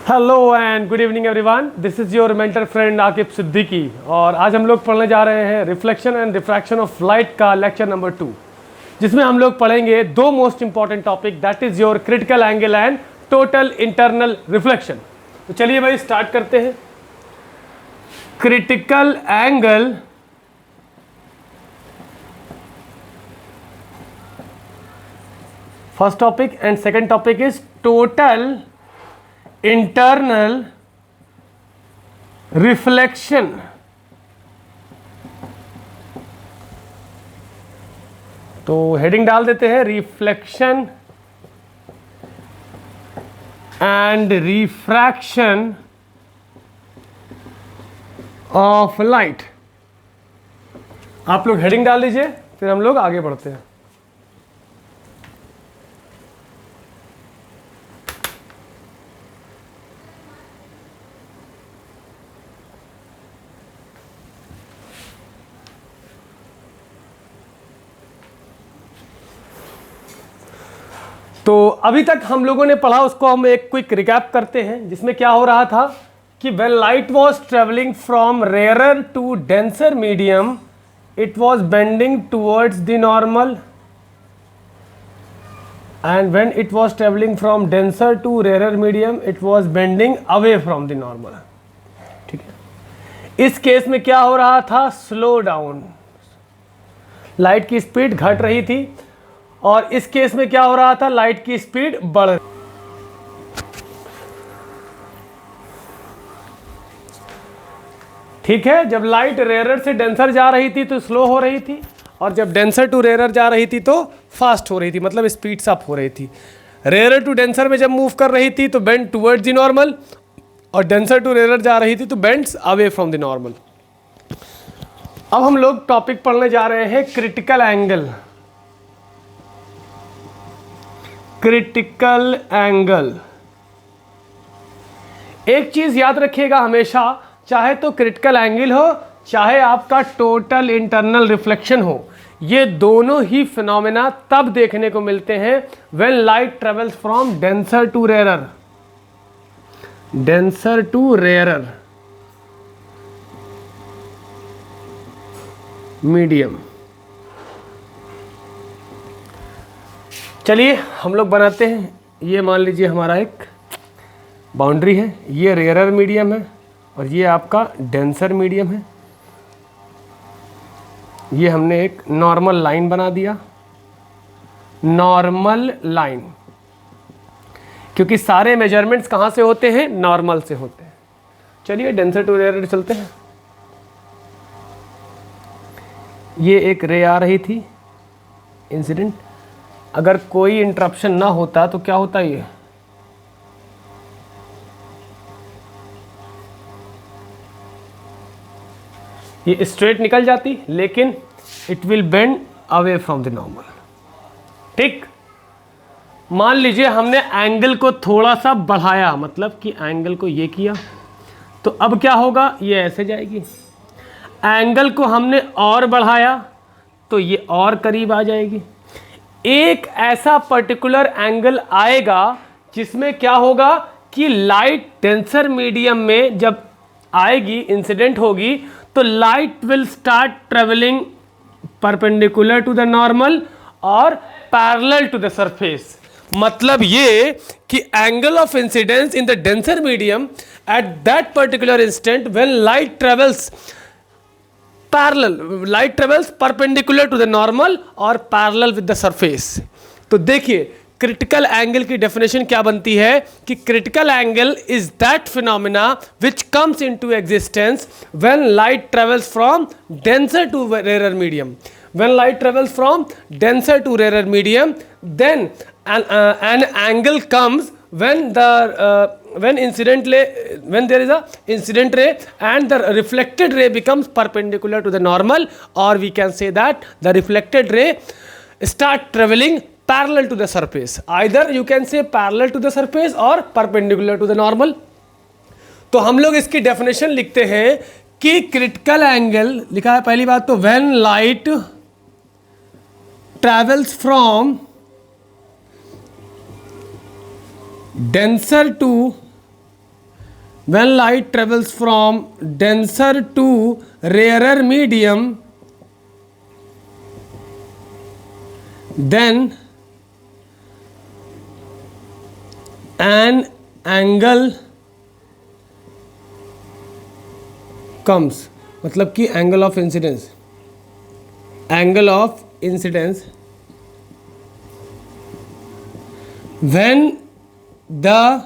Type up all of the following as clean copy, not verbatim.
Hello and good evening everyone, this is your mentor friend Aqib Siddiqui. और आज हम लोग पढ़ने जा रहे हैं reflection and refraction of light का लेक्चर नंबर 2, जिसमें हम लोग पढ़ेंगे दो most important topic, that is your critical angle and total internal reflection. तो चलिए भाई स्टार्ट करते हैं। Critical angle first topic and second topic is total internal reflection. तो हेडिंग डाल देते हैं reflection and refraction of light. आप लोग हेडिंग डाल दीजिए, फिर हम लोग आगे बढ़ते हैं। तो अभी तक हम लोगों ने पढ़ा, उसको हम एक क्विक रिकैप करते हैं, जिसमें क्या हो रहा था कि when light was travelling from rarer to denser medium it was bending towards the normal, and when it was travelling from denser to rarer medium it was bending away from the normal. ठीक है, इस case में क्या हो रहा था, slow down, light की speed घट रही थी, और इस केस में क्या हो रहा था, लाइट की स्पीड बढ़ रही। ठीक है, जब लाइट रेयरर से डेंसर जा रही थी तो स्लो हो रही थी, और जब डेंसर टू रेयरर जा रही थी तो फास्ट हो रही थी, मतलब स्पीड्स अप हो रही थी। रेयरर टू डेंसर में जब मूव कर रही थी तो बेंड टुवर्ड्स द नॉर्मल, और डेंसर टू रेयरर जा रही थी तो bends away from the normal. अब हम लोग टॉपिक पढ़ने जा रहे हैं क्रिटिकल एंगल। क्रिटिकल एंगल, एक चीज याद रखिएगा हमेशा, चाहे तो क्रिटिकल एंगल हो चाहे आपका टोटल इंटरनल रिफ्लेक्शन हो, ये दोनों ही फिनोमेना तब देखने को मिलते हैं when light travels from denser to rarer, denser to rarer medium. चलिए हम लोग बनाते हैं, ये मान लीजिए हमारा एक बाउंड्री है, ये रेयरर मीडियम है और ये आपका डेंसर मीडियम है। ये हमने एक नॉर्मल लाइन बना दिया, नॉर्मल लाइन, क्योंकि सारे मेजरमेंट्स कहाँ से होते हैं, नॉर्मल से होते हैं। चलिए डेंसर टू रेयरर चलते हैं। ये एक रे आ रही थी इंसिडेंट, अगर कोई इंटरप्शन ना होता तो क्या होता, ये स्ट्रेट निकल जाती, लेकिन it will bend away from the normal. ठीक, मान लीजिए हमने एंगल को थोड़ा सा बढ़ाया, मतलब कि एंगल को ये किया, तो अब क्या होगा, ये ऐसे जाएगी। एंगल को हमने और बढ़ाया तो ये और करीब आ जाएगी। एक ऐसा पर्टिकुलर एंगल आएगा जिसमें क्या होगा कि लाइट डेंसर मीडियम में जब आएगी, इंसिडेंट होगी, तो light will start travelling perpendicular to the normal और पैरेलल टू द सरफेस। मतलब ये कि angle of incidence in the denser medium at that particular instant when light travels parallel, light travels perpendicular to the normal और parallel with the surface. तो देखिए critical angle की definition क्या बनती है कि critical angle is that phenomena which comes into existence when light travels from denser to rarer medium. When light travels from denser to rarer medium, then an angle comes when when there is a incident ray and the reflected ray becomes perpendicular to the normal, or we can say that the reflected ray start traveling parallel to the surface. Either you can say parallel to the surface or perpendicular to the normal. तो हम लोग इसकी definition लिखते हैं कि critical angle लिखा है, पहली बात तो when light travels from denser to when light travels from denser to rarer medium, then an angle comes, मतलब कि angle of incidence, angle of incidence when the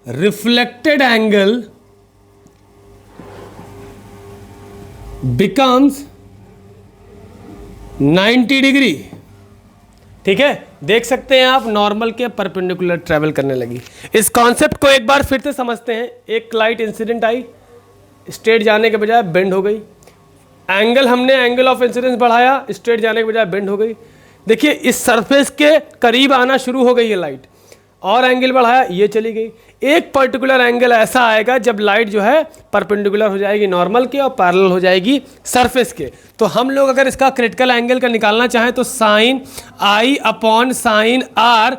reflected angle becomes 90 degree. ठीक है, देख सकते हैं आप नॉर्मल के perpendicular travel करने लगी। इस कॉन्सेप्ट को एक बार फिर से समझते हैं। एक लाइट इंसिडेंट आई, स्ट्रेट जाने के बजाय बेंड हो गई, एंगल हमने एंगल ऑफ इंसिडेंस बढ़ाया, स्ट्रेट जाने के बजाय बेंड हो गई। देखिए इस सरफेस के करीब आना शुरू हो गई है लाइट, और एंगल बढ़ाया, ये चली गई। एक पर्टिकुलर एंगल ऐसा आएगा जब लाइट जो है परपेंडिकुलर हो जाएगी नॉर्मल के और पैरेलल हो जाएगी सरफेस के। तो हम लोग अगर इसका क्रिटिकल एंगल का निकालना चाहें तो sine i upon sine r,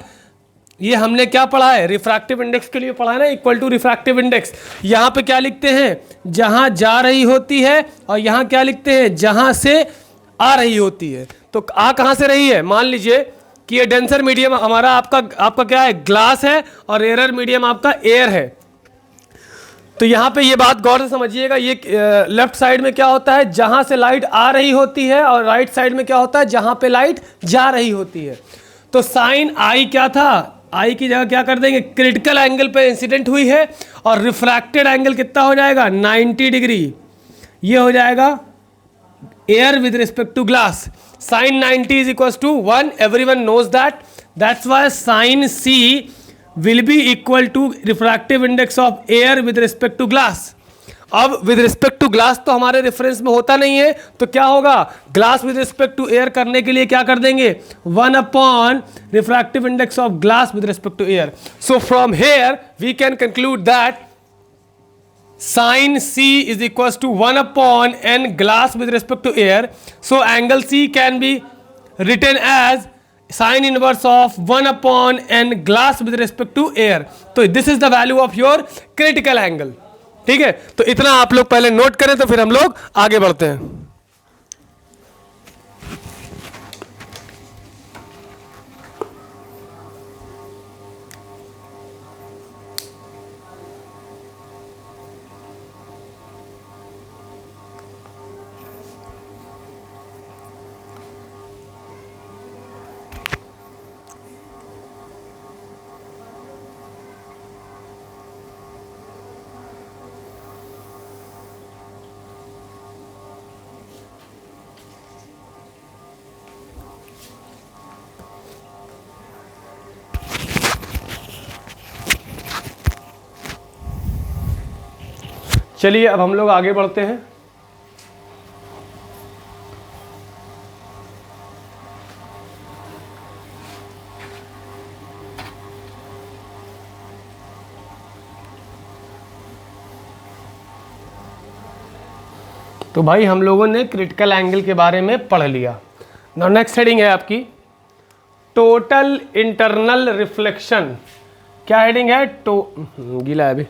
ये हमने क्या पढ़ा है, रिफ्रैक्टिव इंडेक्स के लिए पढ़ा है ना, इक्वल टू रिफ्रैक्टिव इंडेक्स। यहाँ पे क्या लिखते हैं, जहाँ जा रही होती है, और यहाँ क्या लिखते हैं, जहाँ से आ रही होती है। तो आ कहाँ से रही है, मान लीजिए कि ये डेंसर मीडियम हमारा आपका क्या है, ग्लास है, और रेयर मीडियम आपका एयर है। तो यहाँ पे ये बात गौर से समझिएगा, ये लेफ्ट साइड में क्या होता है, जहाँ से लाइट आ रही होती है, और राइट साइड में क्या होता है, जहाँ पे लाइट जा रही होती है। तो साइन आई क्या था, आई की जगह क्या कर देंगे, क्रिटिकल एंगल पे इंसिडेंट हुई है, और रिफ्रैक्टेड एंगल कितना हो जाएगा, 90 डिग्री। ये हो जाएगा air with respect to glass. Sin 90 is equals to 1. Everyone knows that. That's why sin C will be equal to refractive index of air with respect to glass. अब with respect to glass तो हमारे reference में होता नहीं है, तो क्या होगा, glass with respect to air करने के लिए क्या कर देंगे, 1 upon refractive index of glass with respect to air. So from here we can conclude that sin C is equals to 1 upon n glass with respect to air. So angle C can be written as sin inverse of 1 upon n glass with respect to air. तो this is the value of your critical angle. ठीक है, तो इतना आप लोग पहले note करें, तो फिर हम लोग आगे बढ़ते हैं। चलिए अब हम लोग आगे बढ़ते हैं। तो भाई हम लोगों ने क्रिटिकल एंगल के बारे में पढ़ लिया। नाउ नेक्स्ट हेडिंग है आपकी टोटल इंटरनल रिफ्लेक्शन। क्या हेडिंग है, गीला है अभी,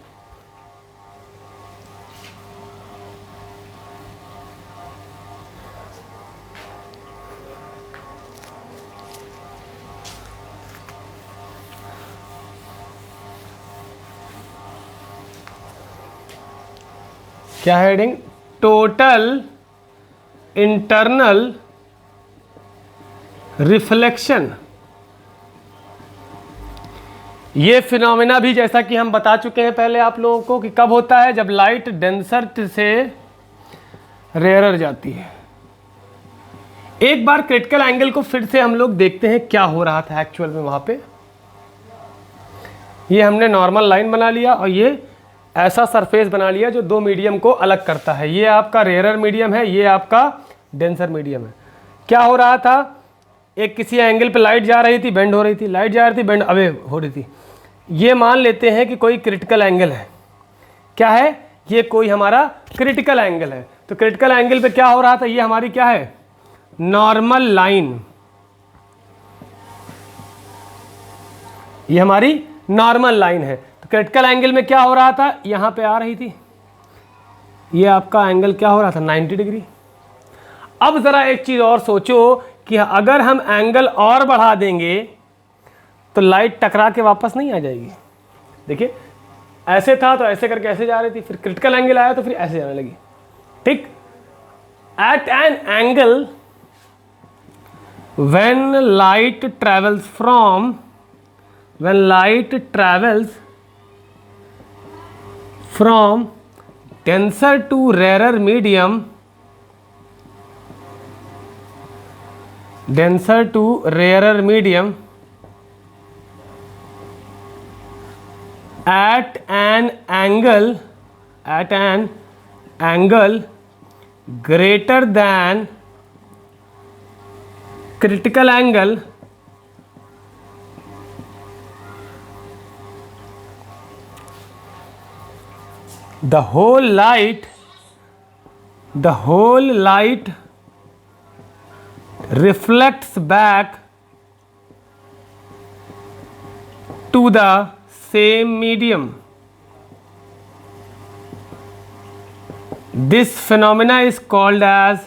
क्या हेडिंग, टोटल इंटरनल रिफ्लेक्शन। ये फिनोमेना भी जैसा कि हम बता चुके हैं पहले आप लोगों को कि कब होता है, जब लाइट डेंसर से रेयरर जाती है। एक बार क्रिटिकल एंगल को फिर से हम लोग देखते हैं क्या हो रहा था एक्चुअल में वहां पे। ये हमने नॉर्मल लाइन बना लिया और ये ऐसा सरफेस बना लिया जो दो मीडियम को अलग करता है। ये आपका रेयरर मीडियम है, ये आपका डेंसर मीडियम है। क्या हो रहा था, एक किसी एंगल पे लाइट जा रही थी, बेंड हो रही थी, लाइट जा रही थी, बेंड अवे हो रही थी। ये मान लेते हैं कि कोई क्रिटिकल एंगल है। क्या है, ये कोई हमारा क्रिटिकल एंगल है। तो क्रिटिकल एंगल पे क्या हो रहा था, ये हमारी क्या है, नॉर्मल लाइन। ये हमारी नॉर्मल लाइन है। तो क्रिटिकल एंगल में क्या हो रहा था, यहाँ पे आ रही थी, ये आपका एंगल क्या हो रहा था 90 डिग्री। अब ज़रा एक चीज़ और सोचो कि अगर हम एंगल और बढ़ा देंगे तो लाइट टकरा के वापस नहीं आ जाएगी। देखिए ऐसे था तो ऐसे करके ऐसे जा रही थी, फिर क्रिटिकल एंगल आया तो फिर ऐसे जाने लगी। ठीक, at an angle when light travels from denser to rarer medium at an angle greater than critical angle, the whole light reflects back to the same medium. This phenomena is called as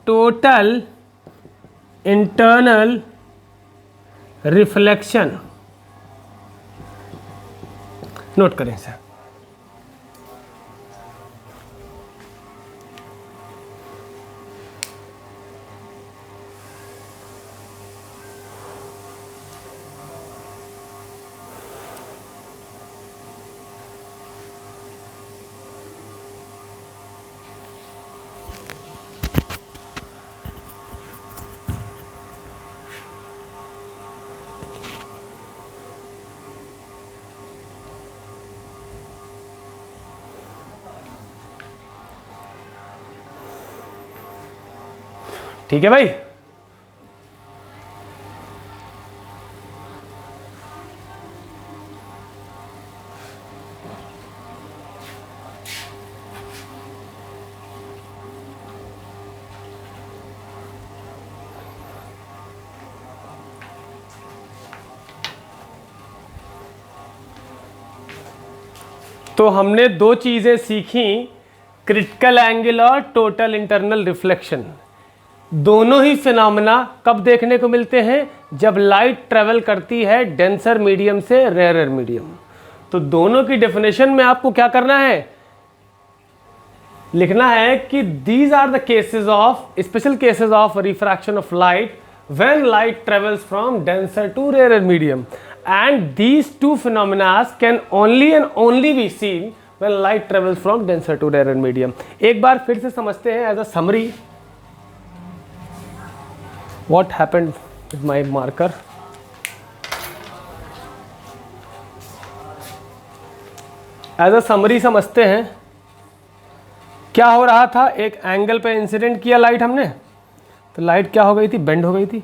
total internal reflection. Note करें sir. ठीक है भाई, तो हमने दो चीजें सीखी, critical angle और टोटल इंटरनल रिफ्लेक्शन। दोनों ही फिनोमेना कब देखने को मिलते हैं, जब लाइट ट्रेवल करती है डेंसर मीडियम से रेयर मीडियम। तो दोनों की डेफिनेशन में आपको क्या करना है, लिखना है कि these are the cases of special cases of refraction of light when light travels from denser to rare medium, and these two phenomena can only and only be seen when light travels from denser to rare medium. एक बार फिर से समझते हैं as a summary what happened with my marker. As a summary समझते हैं क्या हो रहा था। एक एंगल पे इंसिडेंट किया लाइट हमने, तो लाइट क्या हो गई थी, बेंड हो गई थी।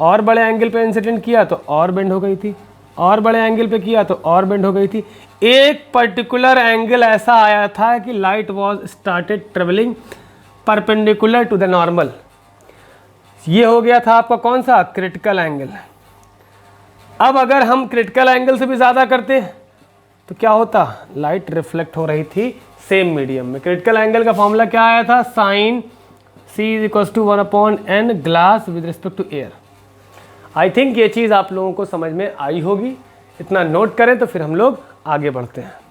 और बड़े एंगल पे इंसिडेंट किया तो और बेंड हो गई थी, और बड़े एंगल पे किया तो और बेंड हो गई थी। एक पर्टिकुलर एंगल ऐसा आया था कि light was started travelling perpendicular to the normal. ये हो गया था आपका कौन सा, क्रिटिकल एंगल। अब अगर हम क्रिटिकल एंगल से भी ज़्यादा करते तो क्या होता, लाइट रिफ्लेक्ट हो रही थी सेम मीडियम में। क्रिटिकल एंगल का फॉर्मूला क्या आया था, sine C is equal to 1/n glass with respect to air. I think ये चीज़ आप लोगों को समझ में आई होगी। इतना नोट करें तो फिर हम लोग आगे बढ़ते हैं।